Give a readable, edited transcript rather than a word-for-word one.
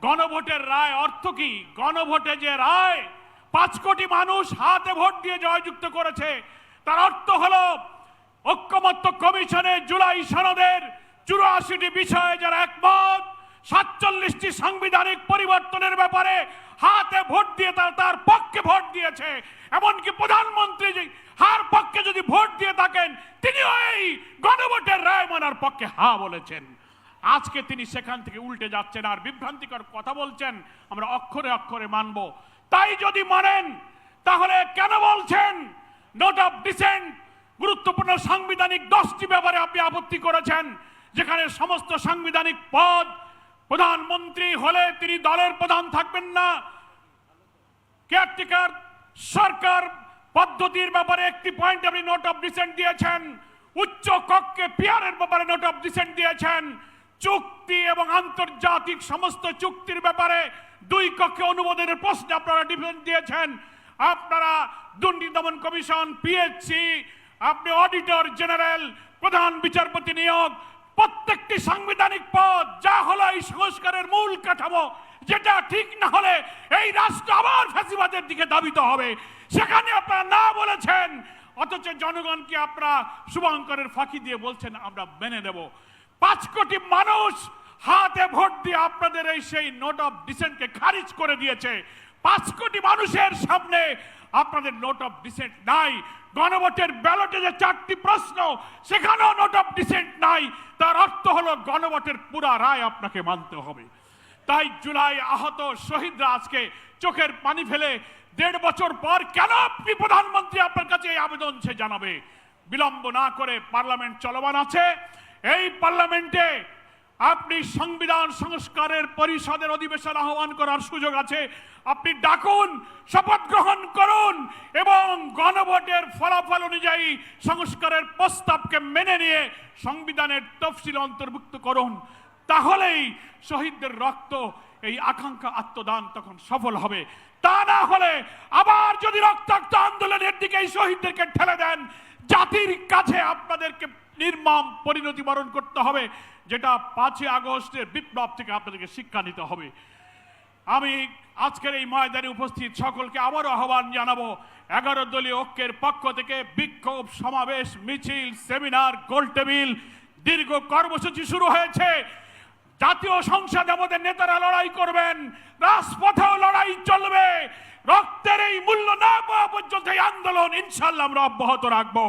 গণভোটের রায় অর্থ কি? গণভোটে যে রায় 5 কোটি মানুষ হাতে ভোট দিয়ে জয়যুক্ত করেছে, তার অর্থ হলো ঐক্যমত্য কমিশনে জুলাই সনদের 84টি বিষয়ে যারা একমত, 47টি সাংবিধানিক পরিবর্তনের ব্যাপারে হাতে ভোট দিয়ে তার পক্ষে ভোট দিয়েছে। এমনকি প্রধানমন্ত্রী হার পক্ষে যদি ভোট দিয়ে থাকেন, তিনিও এই গণভোটের রায় মানার পক্ষে হা বলেছেন। আজকে তিনি সেখান থেকে উল্টে যাচ্ছেন আর বিভ্রান্তিকর কথা বলছেন, আমরা অক্ষরে অক্ষরে মানব। তাই যদি মানেন তাহলে কেন বলছেন নোট অফ ডিসেন্ট? গুরুত্বপূর্ণ সাংবিধানিক 10টি ব্যাপারে আপনি আপত্তি করেছেন, যেখানে সমস্ত সাংবিধানিক পদ, প্রধানমন্ত্রী হলে তিনি দলের প্রধান থাকবেন না, কেয়ারটেকার সরকার পদ্ধতির ব্যাপারে একটি পয়েন্ট আপনি নোট অফ ডিসেন্ট দিয়েছেন, উচ্চ কক্ষে পিয়ারের ব্যাপারে নোট অফ ডিসেন্ট দিয়েছেন, চুক্তি এবং আন্তর্জাতিক সমস্ত চুক্তির ব্যাপারে 2 কক্ষে অনুমোদনের প্রশ্নে আপনারা ডিসেন্ট দিয়েছেন। আপনারা দুর্নীতি দমন কমিশন, পিএসসি, আপনি অডিটর জেনারেল, প্রধান বিচারপতি নিয়োগ, প্রত্যেকটি সাংবিধানিক পদ যা হলো এই সংস্কারের মূল কাঠামো, যেটা ঠিক না হলে এই রাষ্ট্র আবার ফ্যাসিবাদের দিকে ধাবিত হবে, সেখানে আপনারা না বলেছেন। অথচ জনগণকে আপনারা শুভঙ্করের ফাঁকি দিয়ে বলছেন আমরা মেনে নেব। 5 কোটি মানুষ হাতে ভোট দিয়ে আপনাদের এই সেই নোট অফ ডিসেন্টকে খারিজ করে দিয়েছে। 5 কোটি মানুষের সামনে আপনাদের নোট অফ ডিসেন্ট নাই। গণভোটের ব্যালটে যে 4টি প্রশ্ন, সেখানেও নোট অফ ডিসেন্ট নাই। তার অর্থ হলো গণভোটের পুরা রায় আপনাকে মানতে হবে। তাই জুলাই আহত শহীদরা আজকে চোখের পানি ফেলে 1.5 বছর পর কেন আপনি প্রধানমন্ত্রী আপনার কাছে এই আবেদন সে জানাবে? বিলম্ব না করে পার্লামেন্ট চলমান আছে, এই পার্লামেন্টে আপনি সংবিধান সংস্কারের পরিষদের অধিবেশন আহ্বান করার সুযোগ আছে। আপনি ডাকুন, শপথ গ্রহণ করুন এবং গণভোটের ফলাফল অনুযায়ী সংস্কারের প্রস্তাবকে মেনে নিয়ে সংবিধানের তফসিল অন্তর্ভুক্ত করুন। তাহলেই শহীদদের রক্ত, এই আকাঙ্ক্ষা, আত্মদান তখন সফল হবে। তা না হলে আবার যদি রক্তাক্ত আন্দোলনের দিকে এই শহীদদেরকে ঠেলে দেন, জাতির কাছে আপনাদেরকে নির্মম পরিণতি বরণ করতে হবে, যেটা 5ই আগস্টের বিপ্লব থেকে আপনাদেরকে শিক্ষা নিতে হবে। আমি আজকের এই ময়দানে উপস্থিত সকলকে আবারও আহ্বান জানাবো, 11 দলীয় ঐক্যের পক্ষ থেকে বিক্ষোভ, সমাবেশ, মিছিল, সেমিনার, গোলটেবিল, দীর্ঘ কর্মসূচি শুরু হয়েছে। জাতীয় সংসদে আমাদের নেতারা লড়াই করবেন, রাজপথেও লড়াই চলবে। রক্তের এই মূল্য না পাওয়া পর্যন্ত এই আন্দোলন ইনশাআল্লাহ আমরা অব্যাহত রাখবো।